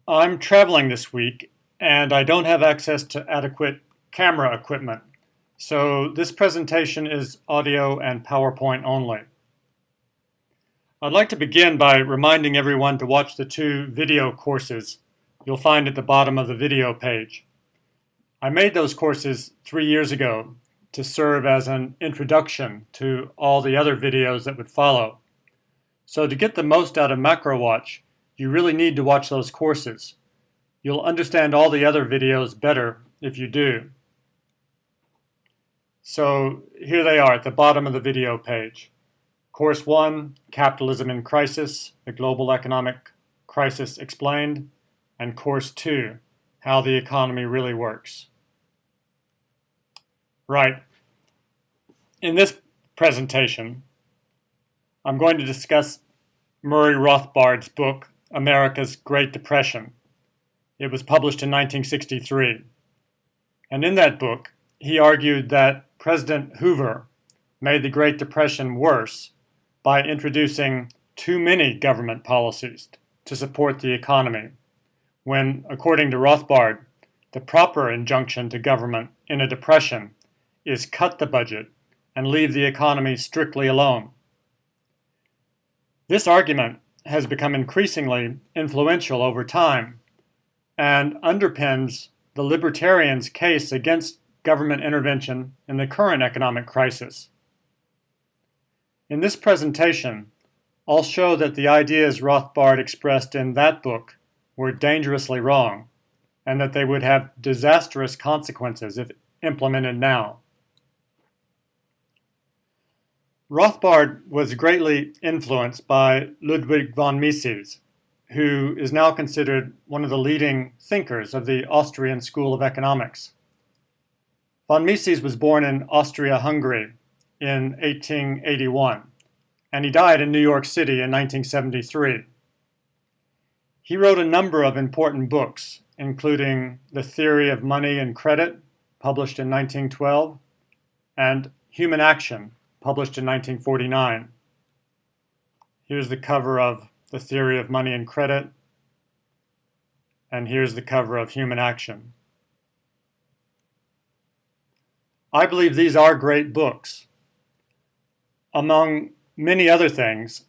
I'm traveling this week and I don't have access to adequate camera equipment, so this presentation is audio and PowerPoint only. I'd like to begin by reminding everyone to watch the two video courses you'll find at the bottom of the video page. I made those courses 3 years ago to serve as an introduction to all the other videos that would follow. So to get the most out of MacroWatch, you really need to watch those courses. You'll understand all the other videos better if you do. So here they are at the bottom of the video page. Course 1, Capitalism in Crisis, the Global Economic Crisis Explained, and Course 2, How the Economy Really Works. Right. In this presentation, I'm going to discuss Murray Rothbard's book, America's Great Depression. It was published in 1963. And in that book, he argued that President Hoover made the Great Depression worse by introducing too many government policies to support the economy, when, according to Rothbard, the proper injunction to government in a depression is cut the budget and leave the economy strictly alone. This argument has become increasingly influential over time and underpins the Libertarians' case against government intervention in the current economic crisis. In this presentation, I'll show that the ideas Rothbard expressed in that book were dangerously wrong, and that they would have disastrous consequences if implemented now. Rothbard was greatly influenced by Ludwig von Mises, who is now considered one of the leading thinkers of the Austrian School of Economics. Von Mises was born in Austria-Hungary in 1881, and he died in New York City in 1973. He wrote a number of important books, including The Theory of Money and Credit, published in 1912, and Human Action, published in 1949. Here's the cover of The Theory of Money and Credit, and here's the cover of Human Action. I believe these are great books. Among many other things,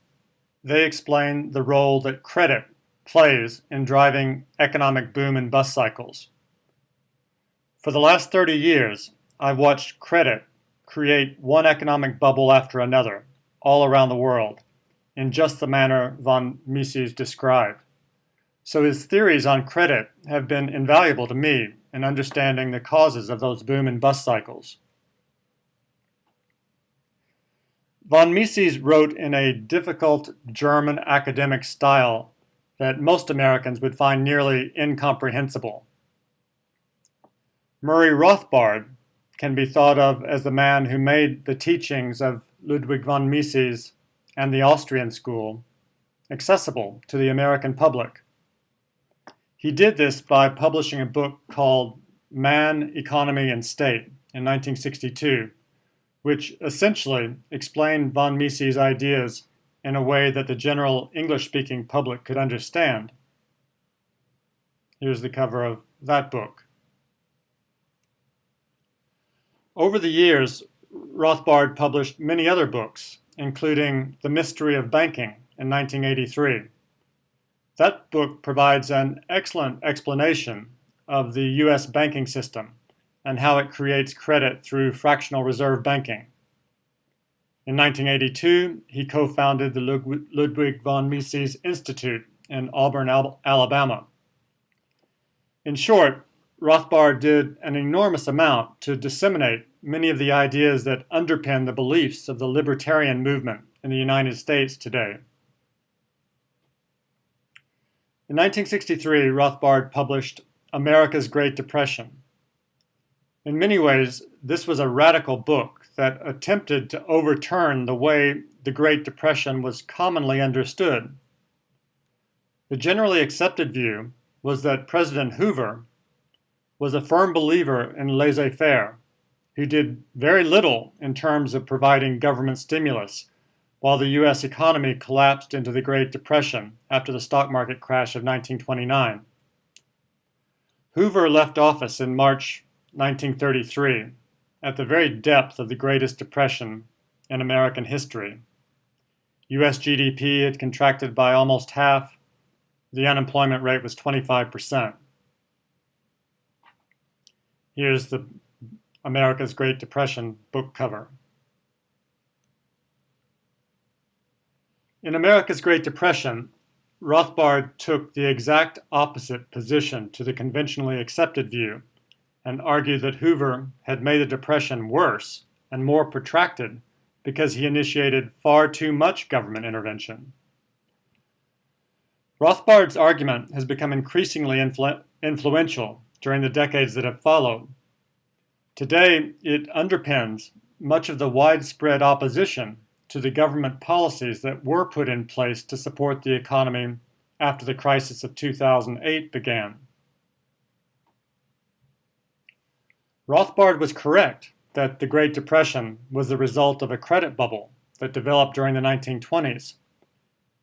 they explain the role that credit plays in driving economic boom and bust cycles. For the last 30 years, I've watched credit create one economic bubble after another all around the world in just the manner von Mises described. So his theories on credit have been invaluable to me in understanding the causes of those boom and bust cycles. Von Mises wrote in a difficult German academic style that most Americans would find nearly incomprehensible. Murray Rothbard can be thought of as the man who made the teachings of Ludwig von Mises and the Austrian school accessible to the American public. He did this by publishing a book called Man, Economy, and State in 1962, which essentially explained von Mises' ideas in a way that the general English-speaking public could understand. Here's the cover of that book. Over the years, Rothbard published many other books, including The Mystery of Banking in 1983. That book provides an excellent explanation of the U.S. banking system and how it creates credit through fractional reserve banking. In 1982, he co-founded the Ludwig von Mises Institute in Auburn, Alabama. In short, Rothbard did an enormous amount to disseminate many of the ideas that underpin the beliefs of the libertarian movement in the United States today. In 1963, Rothbard published America's Great Depression. In many ways, this was a radical book that attempted to overturn the way the Great Depression was commonly understood. The generally accepted view was that President Hoover was a firm believer in laissez-faire, who did very little in terms of providing government stimulus, while the U.S. economy collapsed into the Great Depression after the stock market crash of 1929. Hoover left office in March 1933 at the very depth of the greatest depression in American history. U.S. GDP had contracted by almost half. The unemployment rate was 25%. Here's the America's Great Depression book cover. In America's Great Depression, Rothbard took the exact opposite position to the conventionally accepted view and argued that Hoover had made the Depression worse and more protracted because he initiated far too much government intervention. Rothbard's argument has become increasingly influential during the decades that have followed. Today, it underpins much of the widespread opposition to the government policies that were put in place to support the economy after the crisis of 2008 began. Rothbard was correct that the Great Depression was the result of a credit bubble that developed during the 1920s.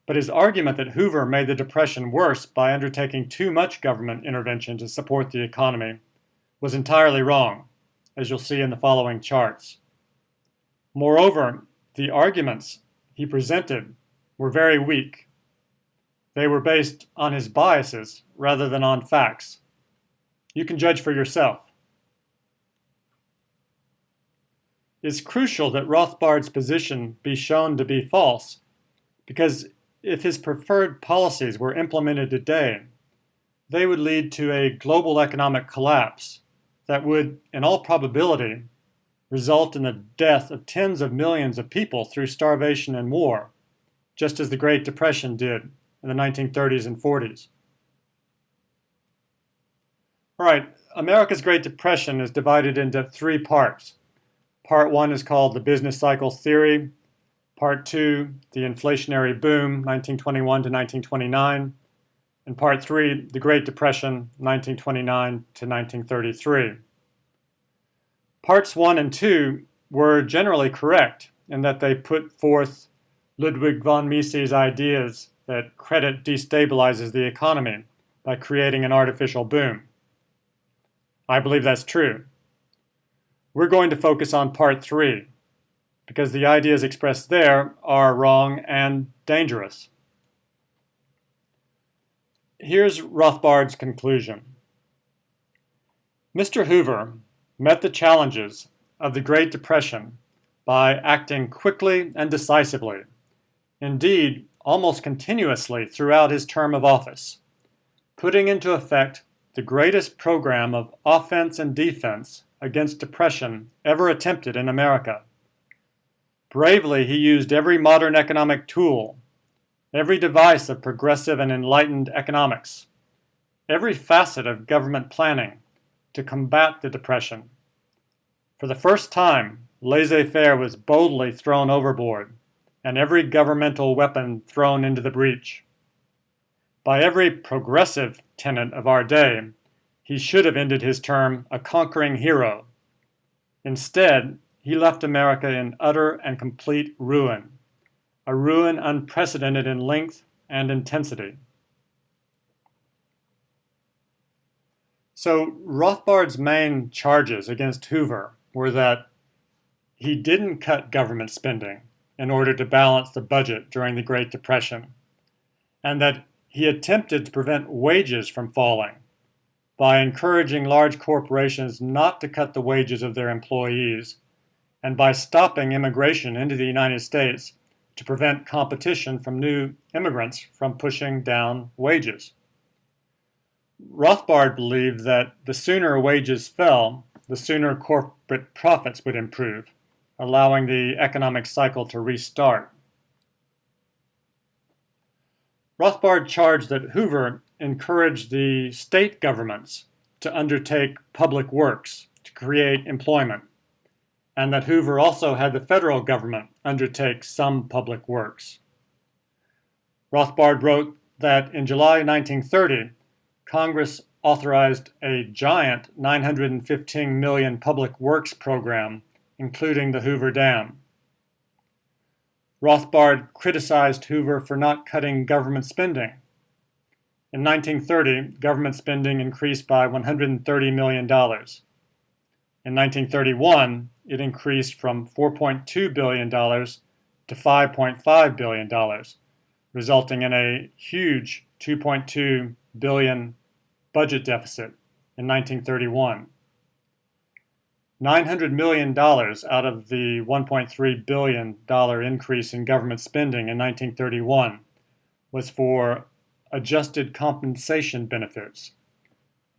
But his argument that Hoover made the Depression worse by undertaking too much government intervention to support the economy was entirely wrong, as you'll see in the following charts. Moreover, the arguments he presented were very weak. They were based on his biases rather than on facts. You can judge for yourself. It's crucial that Rothbard's position be shown to be false, because if his preferred policies were implemented today, they would lead to a global economic collapse that would, in all probability, result in the death of tens of millions of people through starvation and war, just as the Great Depression did in the 1930s and 40s. All right, America's Great Depression is divided into three parts. Part one is called the business cycle theory. Part two, the inflationary boom, 1921 to 1929. And part three, the Great Depression, 1929 to 1933. Parts one and two were generally correct in that they put forth Ludwig von Mises' ideas that credit destabilizes the economy by creating an artificial boom. I believe that's true. We're going to focus on part three, because the ideas expressed there are wrong and dangerous. Here's Rothbard's conclusion. Mr. Hoover met the challenges of the Great Depression by acting quickly and decisively, indeed, almost continuously throughout his term of office, putting into effect the greatest program of offense and defense against depression ever attempted in America. Bravely, he used every modern economic tool, every device of progressive and enlightened economics, every facet of government planning to combat the Depression. For the first time, laissez-faire was boldly thrown overboard, and every governmental weapon thrown into the breach. By every progressive tenet of our day, he should have ended his term a conquering hero. Instead, he left America in utter and complete ruin, a ruin unprecedented in length and intensity. So Rothbard's main charges against Hoover were that he didn't cut government spending in order to balance the budget during the Great Depression, and that he attempted to prevent wages from falling by encouraging large corporations not to cut the wages of their employees, and by stopping immigration into the United States to prevent competition from new immigrants from pushing down wages. Rothbard believed that the sooner wages fell, the sooner corporate profits would improve, allowing the economic cycle to restart. Rothbard charged that Hoover encouraged the state governments to undertake public works to create employment, and that Hoover also had the federal government undertake some public works. Rothbard wrote that in July 1930, Congress authorized a giant $915 million public works program, including the Hoover Dam. Rothbard criticized Hoover for not cutting government spending. In 1930, government spending increased by $130 million. In 1931, it increased from $4.2 billion to $5.5 billion, resulting in a huge $2.2 billion budget deficit in 1931. $900 million out of the $1.3 billion increase in government spending in 1931 was for adjusted compensation benefits,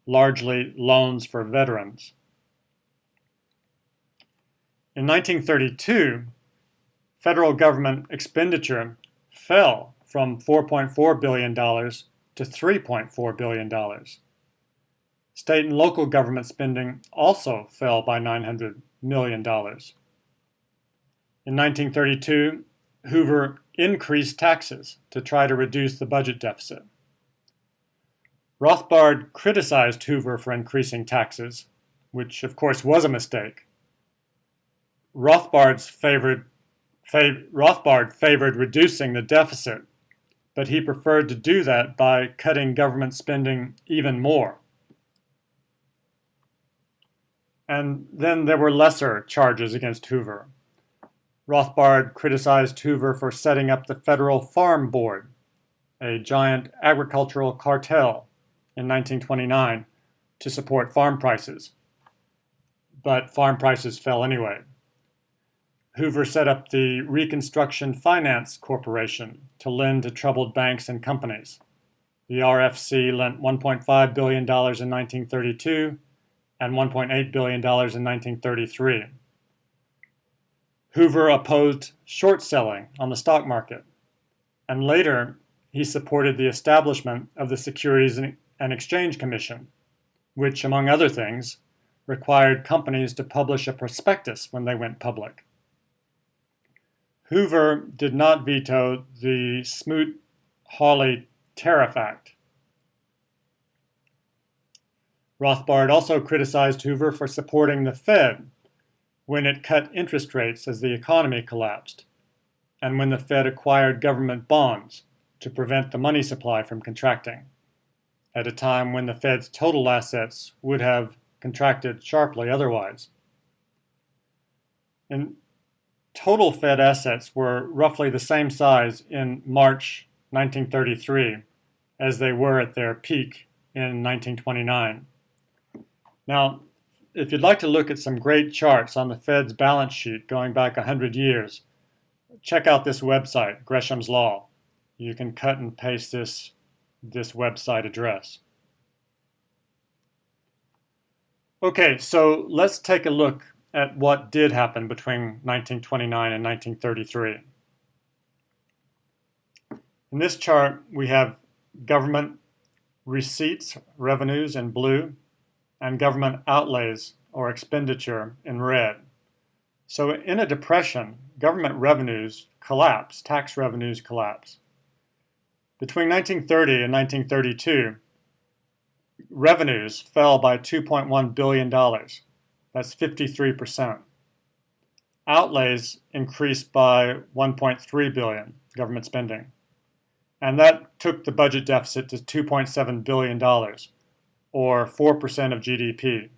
largely loans for veterans. In 1932, federal government expenditure fell from $4.4 billion to $3.4 billion. State and local government spending also fell by $900 million. In 1932, Hoover increased taxes to try to reduce the budget deficit. Rothbard criticized Hoover for increasing taxes, which of course was a mistake. Rothbard favored reducing the deficit, but he preferred to do that by cutting government spending even more. And then there were lesser charges against Hoover. Rothbard criticized Hoover for setting up the Federal Farm Board, a giant agricultural cartel, in 1929 to support farm prices. But farm prices fell anyway. Hoover set up the Reconstruction Finance Corporation to lend to troubled banks and companies. The RFC lent $1.5 billion in 1932 and $1.8 billion in 1933. Hoover opposed short selling on the stock market, and later he supported the establishment of the Securities and Exchange Commission, which, among other things, required companies to publish a prospectus when they went public. Hoover did not veto the Smoot-Hawley Tariff Act. Rothbard also criticized Hoover for supporting the Fed when it cut interest rates as the economy collapsed, and when the Fed acquired government bonds to prevent the money supply from contracting, at a time when the Fed's total assets would have contracted sharply otherwise. And total Fed assets were roughly the same size in March 1933 as they were at their peak in 1929. Now, if you'd like to look at some great charts on the Fed's balance sheet going back 100 years, check out this website, Gresham's Law. You can cut and paste this website address. Okay, so let's take a look at what did happen between 1929 and 1933. In this chart, we have government receipts, revenues in blue, and government outlays or expenditure in red. So in a depression, government revenues collapse, tax revenues collapse. Between 1930 and 1932, revenues fell by $2.1 billion. That's 53%. Outlays increased by $1.3 billion, government spending. And that took the budget deficit to $2.7 billion, or 4% of GDP.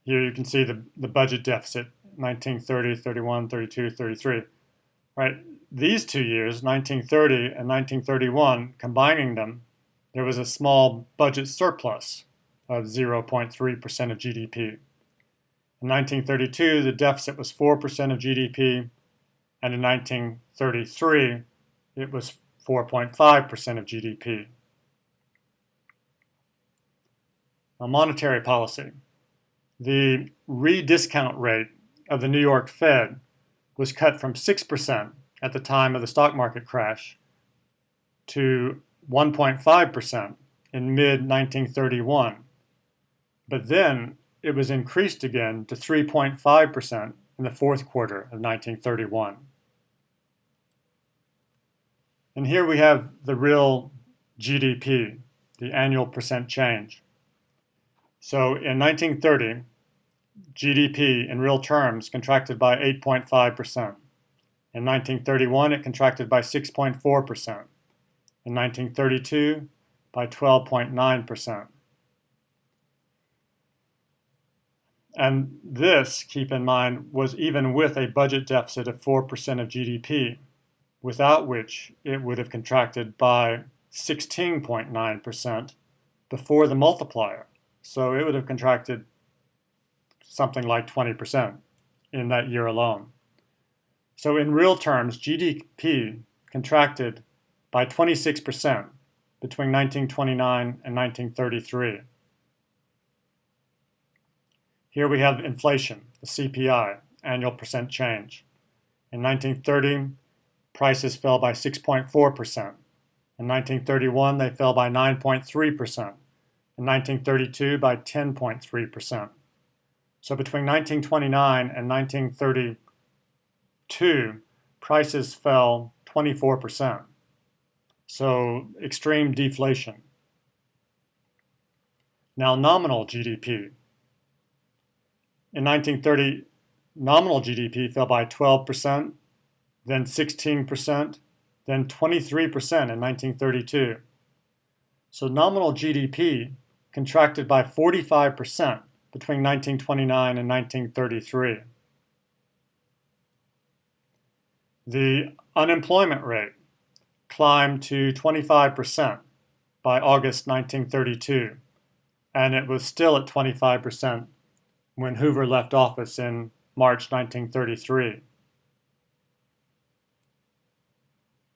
Here you can see the budget deficit, 1930, 31, 32, 33. Right? These 2 years, 1930 and 1931, combining them, there was a small budget surplus of 0.3% of GDP. In 1932, the deficit was 4% of GDP, and in 1933, it was 4.5% of GDP. Now, monetary policy. The rediscount rate of the New York Fed was cut from 6% at the time of the stock market crash to 1.5% in mid-1931. But then it was increased again to 3.5% in the fourth quarter of 1931. And here we have the real GDP, the annual percent change. So in 1930, GDP in real terms contracted by 8.5%. In 1931, it contracted by 6.4%. In 1932, by 12.9%. And this, keep in mind, was even with a budget deficit of 4% of GDP, without which it would have contracted by 16.9% before the multiplier. So it would have contracted something like 20% in that year alone. So in real terms, GDP contracted by 26% between 1929 and 1933. Here we have inflation, the CPI, annual percent change. In 1930, prices fell by 6.4%. In 1931, they fell by 9.3%. In 1932, by 10.3%. So between 1929 and 1932, prices fell 24%. So extreme deflation. Now nominal GDP. In 1930, nominal GDP fell by 12%, then 16%, then 23% in 1932. So nominal GDP contracted by 45% between 1929 and 1933. The unemployment rate climbed to 25% by August 1932, and it was still at 25% when Hoover left office in March 1933.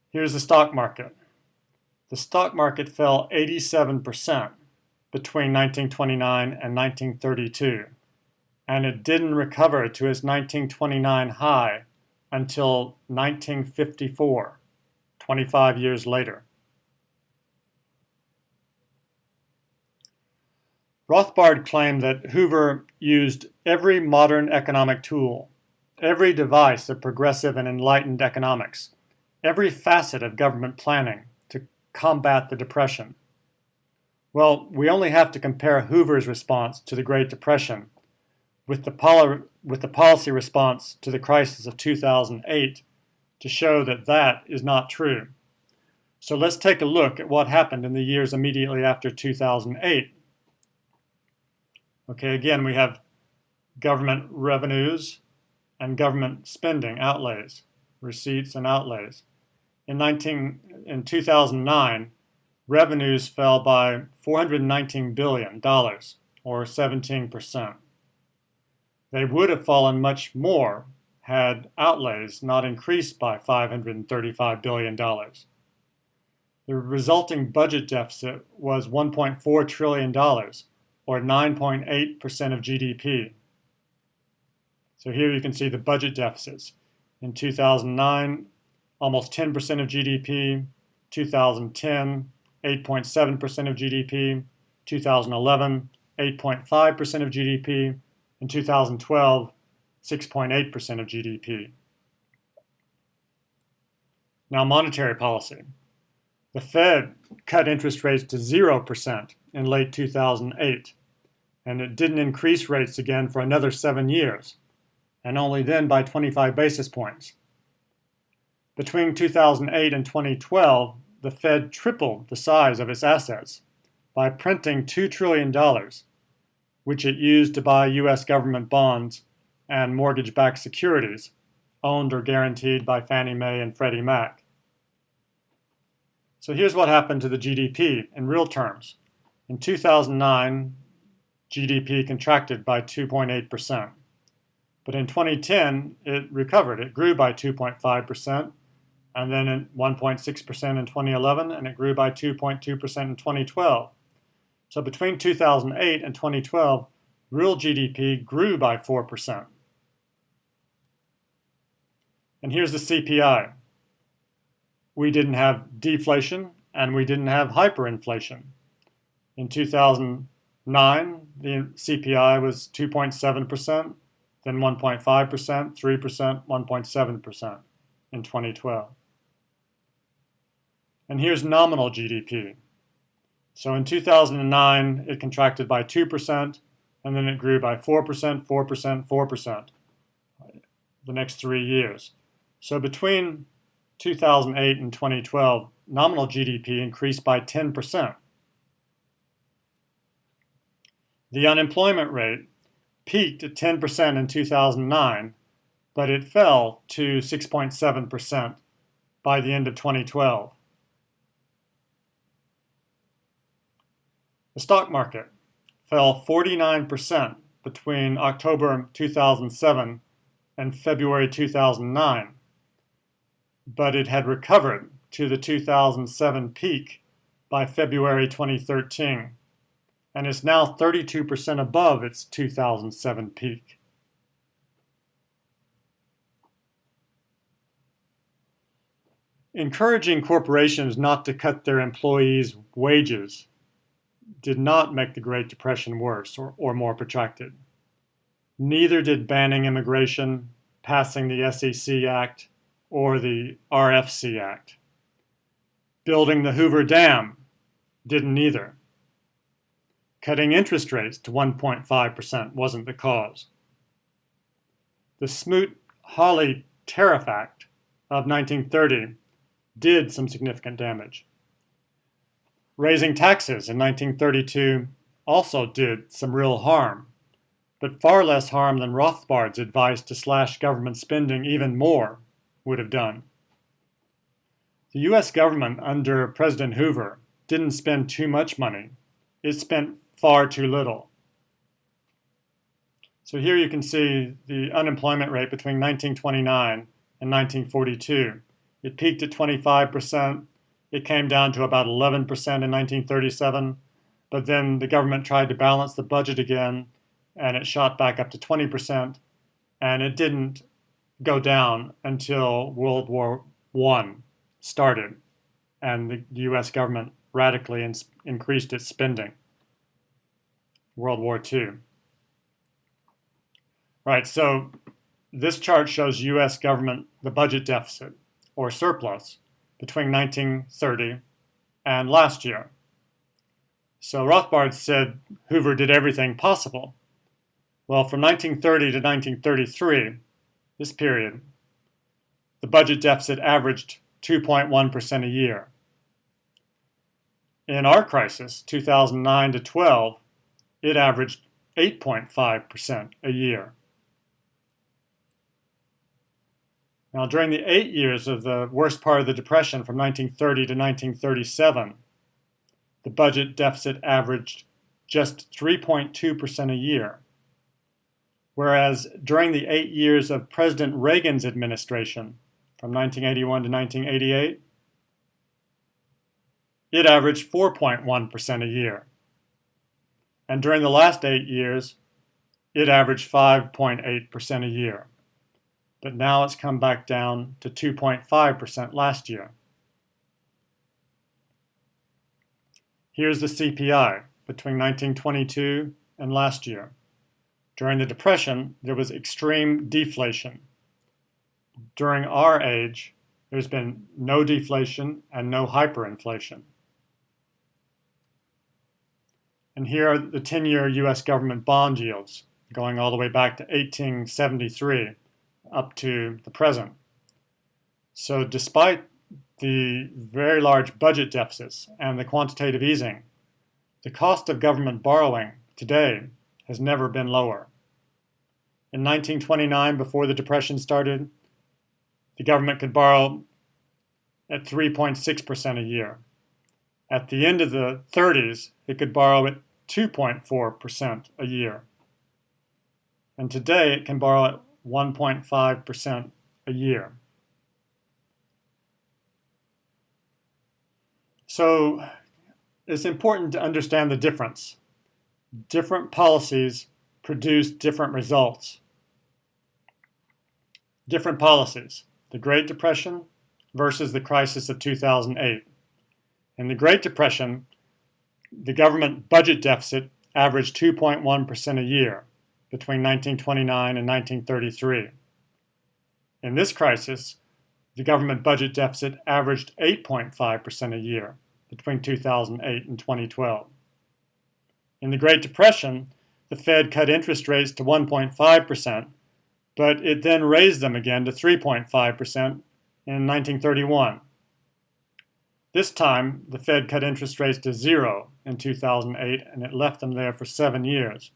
Here's the stock market. The stock market fell 87% between 1929 and 1932, and it didn't recover to its 1929 high until 1954, 25 years later. Rothbard claimed that Hoover used every modern economic tool, every device of progressive and enlightened economics, every facet of government planning to combat the Depression. Well, we only have to compare Hoover's response to the Great Depression with the policy response to the crisis of 2008 to show that that is not true. So let's take a look at what happened in the years immediately after 2008. Okay, again, we have government revenues and government spending, outlays, receipts and outlays. In 2009, revenues fell by $419 billion, or 17%. They would have fallen much more had outlays not increased by $535 billion. The resulting budget deficit was $1.4 trillion, or 9.8% of GDP. So here you can see the budget deficits. In 2009, almost 10% of GDP, 2010, 8.7% of GDP, 2011, 8.5% of GDP, in 2012, 6.8% of GDP. Now, monetary policy. The Fed cut interest rates to 0% in late 2008, and it didn't increase rates again for another 7 years, and only then by 25 basis points. Between 2008 and 2012, the Fed tripled the size of its assets by printing $2 trillion, which it used to buy U.S. government bonds and mortgage-backed securities owned or guaranteed by Fannie Mae and Freddie Mac. So here's what happened to the GDP in real terms. In 2009, GDP contracted by 2.8%. But in 2010, it recovered. It grew by 2.5%, and then 1.6% in 2011, and it grew by 2.2% in 2012. So between 2008 and 2012, real GDP grew by 4%. And here's the CPI. We didn't have deflation, and we didn't have hyperinflation. In 2009, the CPI was 2.7%, then 1.5%, 3%, 1.7% in 2012. And here's nominal GDP. So in 2009, it contracted by 2%, and then it grew by 4%, 4%, 4% the next 3 years. So between 2008 and 2012, nominal GDP increased by 10%. The unemployment rate peaked at 10% in 2009, but it fell to 6.7% by the end of 2012. The stock market fell 49% between October 2007 and February 2009, but it had recovered to the 2007 peak by February 2013, and is now 32% above its 2007 peak. Encouraging corporations not to cut their employees' wages did not make the Great Depression worse or more protracted. Neither did banning immigration, passing the SEC Act, or the RFC Act. Building the Hoover Dam didn't either. Cutting interest rates to 1.5% wasn't the cause. The Smoot-Hawley Tariff Act of 1930 did some significant damage. Raising taxes in 1932 also did some real harm, but far less harm than Rothbard's advice to slash government spending even more would have done. The US government under President Hoover didn't spend too much money. It spent far too little. So here you can see the unemployment rate between 1929 and 1942. It peaked at 25%. It came down to about 11% in 1937, but then the government tried to balance the budget again, and it shot back up to 20%, and it didn't go down until World War I started, and the US government radically increased its spending. World War II. Right, so this chart shows US government, the budget deficit, or surplus, between 1930 and last year. So Rothbard said Hoover did everything possible. Well, from 1930 to 1933, this period, the budget deficit averaged 2.1% a year. In our crisis, 2009 to 12, it averaged 8.5% a year. Now, during the 8 years of the worst part of the Depression from 1930 to 1937, the budget deficit averaged just 3.2% a year, whereas during the 8 years of President Reagan's administration, from 1981 to 1988, it averaged 4.1% a year. And during the last 8 years, it averaged 5.8% a year. But now it's come back down to 2.5% last year. Here's the CPI between 1922 and last year. During the Depression, there was extreme deflation. During our age, there's been no deflation and no hyperinflation. And here are the 10-year US government bond yields going all the way back to 1873 up to the present. So despite the very large budget deficits and the quantitative easing, the cost of government borrowing today has never been lower. In 1929, before the Depression started, the government could borrow at 3.6% a year. At the end of the 30s, it could borrow at 2.4% a year. And today, it can borrow at 1.5% a year. So it's important to understand the difference. Different policies produce different results. Different policies. The Great Depression versus the crisis of 2008. In the Great Depression, the government budget deficit averaged 2.1% a year between 1929 and 1933. In this crisis, the government budget deficit averaged 8.5% a year between 2008 and 2012. In the Great Depression, the Fed cut interest rates to 1.5%, but it then raised them again to 3.5% in 1931. This time, the Fed cut interest rates to 0 in 2008, and it left them there for 7 years.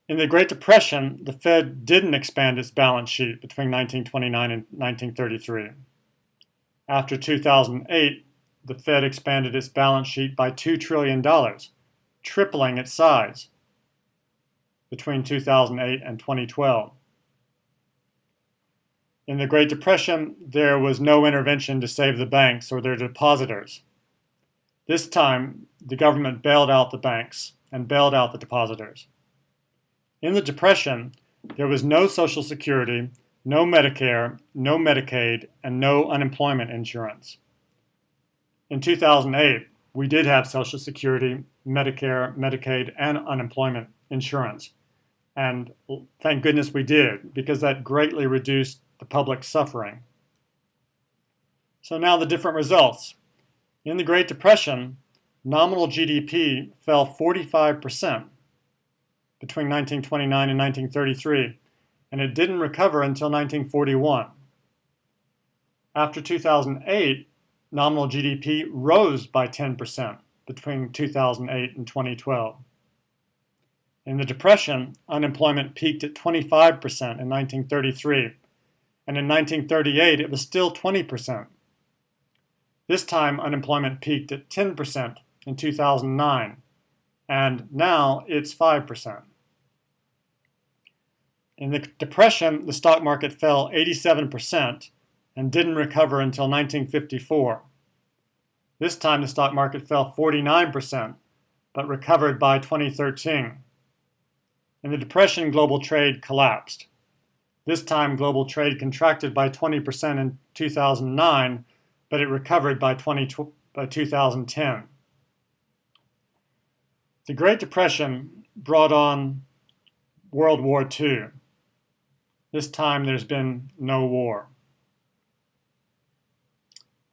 In the Great Depression, the Fed didn't expand its balance sheet between 1929 and 1933. After 2008, the Fed expanded its balance sheet by $2 trillion, tripling its size between 2008 and 2012. In the Great Depression, there was no intervention to save the banks or their depositors. This time, the government bailed out the banks and bailed out the depositors. In the Depression, there was no Social Security, no Medicare, no Medicaid, and no unemployment insurance. In 2008, we did have Social Security, Medicare, Medicaid, and unemployment insurance. And thank goodness we did, because that greatly reduced the public suffering. So now the different results. In the Great Depression, nominal GDP fell 45% between 1929 and 1933, and it didn't recover until 1941. After 2008, nominal GDP rose by 10% between 2008 and 2012. In the Depression, unemployment peaked at 25% in 1933, and in 1938 it was still 20%. This time, unemployment peaked at 10% in 2009, and now it's 5%. In the Depression, the stock market fell 87% and didn't recover until 1954. This time, the stock market fell 49%, but recovered by 2013. In the Depression, global trade collapsed. This time, global trade contracted by 20% in 2009, but it recovered by 2010. The Great Depression brought on World War II. This time, there's been no war.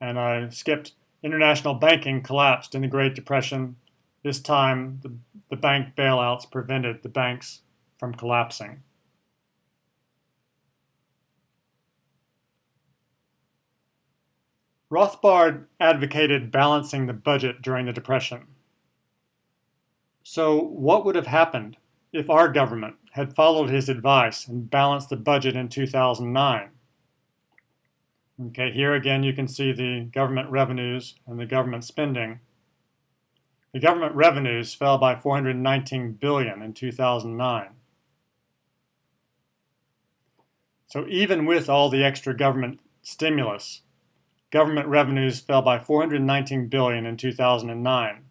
And I skipped. International banking collapsed in the Great Depression. This time, the bank bailouts prevented the banks from collapsing. Rothbard advocated balancing the budget during the Depression. So what would have happened if our government had followed his advice and balanced the budget in 2009? Okay, here again you can see the government revenues and the government spending. The government revenues fell by $419 billion in 2009. So even with all the extra government stimulus, government revenues fell by $419 billion in 2009.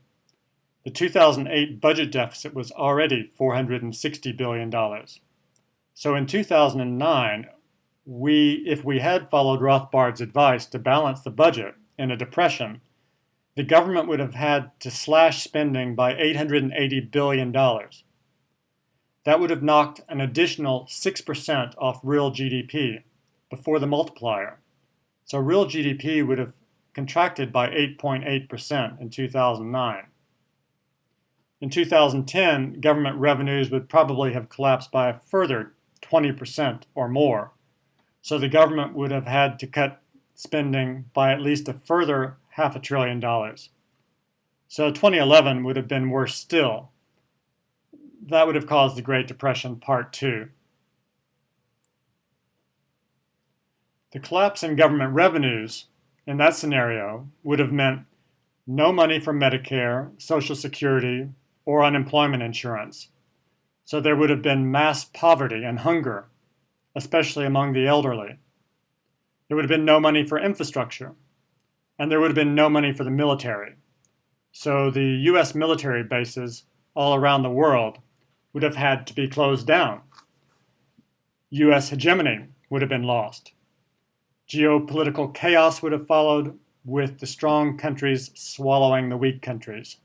The 2008 budget deficit was already $460 billion. So in 2009, if we had followed Rothbard's advice to balance the budget in a depression, the government would have had to slash spending by $880 billion. That would have knocked an additional 6% off real GDP before the multiplier. So real GDP would have contracted by 8.8% in 2009. In 2010, government revenues would probably have collapsed by a further 20% or more. So the government would have had to cut spending by at least a further $500 billion. So 2011 would have been worse still. That would have caused the Great Depression Part 2. The collapse in government revenues in that scenario would have meant no money for Medicare, Social Security, or unemployment insurance. So there would have been mass poverty and hunger, especially among the elderly. There would have been no money for infrastructure, and there would have been no money for the military. So the U.S. military bases all around the world would have had to be closed down. U.S. hegemony would have been lost. Geopolitical chaos would have followed, with the strong countries swallowing the weak countries.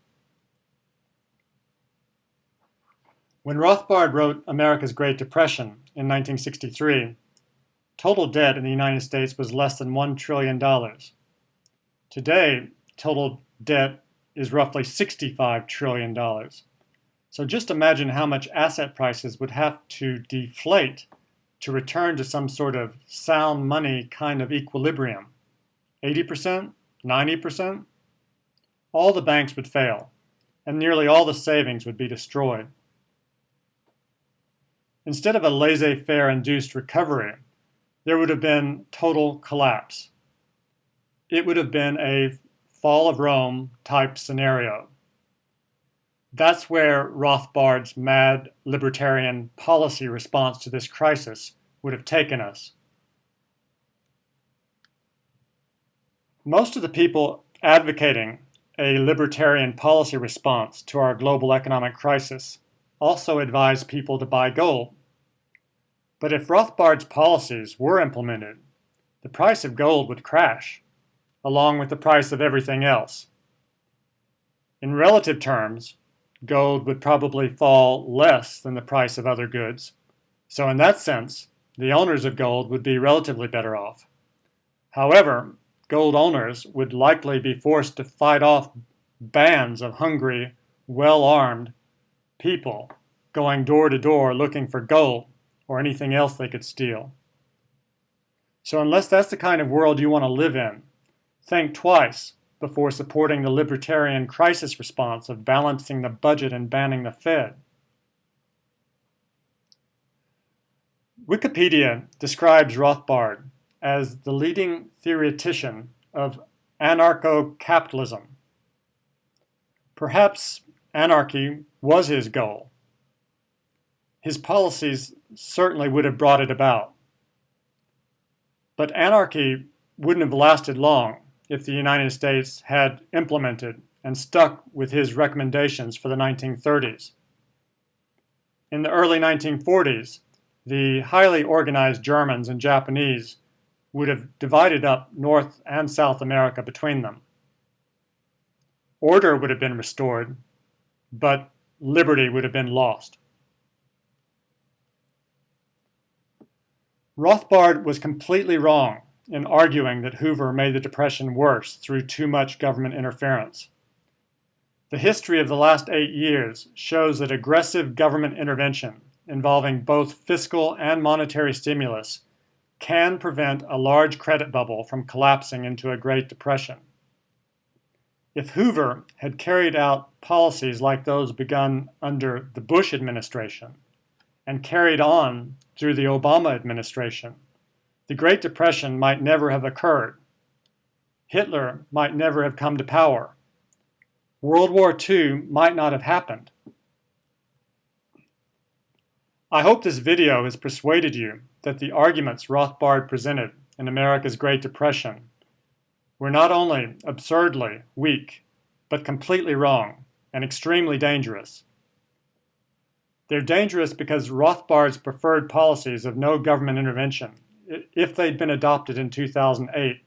When Rothbard wrote America's Great Depression in 1963, total debt in the United States was less than $1 trillion. Today, total debt is roughly $65 trillion. So just imagine how much asset prices would have to deflate to return to some sort of sound money kind of equilibrium. 80%? 90%? All the banks would fail, and nearly all the savings would be destroyed. Instead of a laissez-faire induced recovery, there would have been total collapse. It would have been a fall of Rome type scenario. That's where Rothbard's mad libertarian policy response to this crisis would have taken us. Most of the people advocating a libertarian policy response to our global economic crisis also advise people to buy gold. But if Rothbard's policies were implemented, the price of gold would crash, along with the price of everything else. In relative terms, gold would probably fall less than the price of other goods, so in that sense, the owners of gold would be relatively better off. However, gold owners would likely be forced to fight off bands of hungry, well-armed people going door to door looking for gold or anything else they could steal. So unless that's the kind of world you want to live in, think twice before supporting the libertarian crisis response of balancing the budget and banning the Fed. Wikipedia describes Rothbard as the leading theoretician of anarcho-capitalism. Perhaps anarchy was his goal. His policies certainly would have brought it about. But anarchy wouldn't have lasted long if the United States had implemented and stuck with his recommendations for the 1930s. In the early 1940s, the highly organized Germans and Japanese would have divided up North and South America between them. Order would have been restored, but liberty would have been lost. Rothbard was completely wrong in arguing that Hoover made the Depression worse through too much government interference. The history of the last 8 years shows that aggressive government intervention involving both fiscal and monetary stimulus can prevent a large credit bubble from collapsing into a Great Depression. If Hoover had carried out policies like those begun under the Bush administration and carried on through the Obama administration, the Great Depression might never have occurred. Hitler might never have come to power. World War II might not have happened. I hope this video has persuaded you that the arguments Rothbard presented in America's Great Depression were not only absurdly weak, but completely wrong and extremely dangerous. They're dangerous because Rothbard's preferred policies of no government intervention, if they'd been adopted in 2008,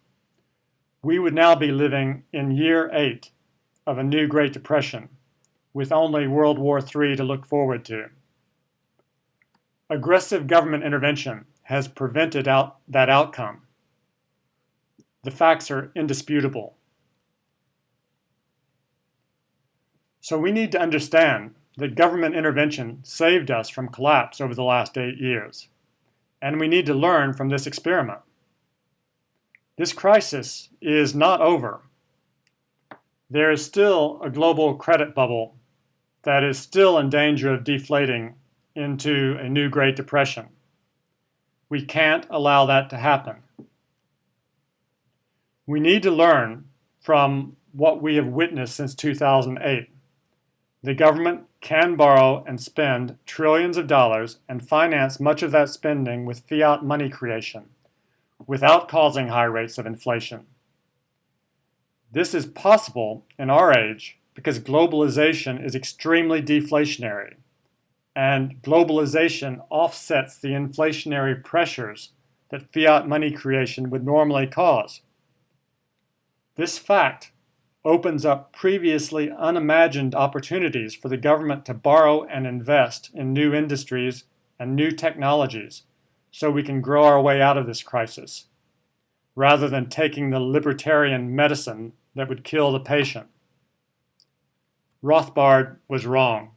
we would now be living in year 8 of a new Great Depression, with only World War III to look forward to. Aggressive government intervention has prevented that outcome. The facts are indisputable. So we need to understand that government intervention saved us from collapse over the last 8 years. And we need to learn from this experiment. This crisis is not over. There is still a global credit bubble that is still in danger of deflating into a new Great Depression. We can't allow that to happen. We need to learn from what we have witnessed since 2008. The government can borrow and spend trillions of dollars and finance much of that spending with fiat money creation without causing high rates of inflation. This is possible in our age because globalization is extremely deflationary, and globalization offsets the inflationary pressures that fiat money creation would normally cause. This fact opens up previously unimagined opportunities for the government to borrow and invest in new industries and new technologies so we can grow our way out of this crisis, rather than taking the libertarian medicine that would kill the patient. Rothbard was wrong.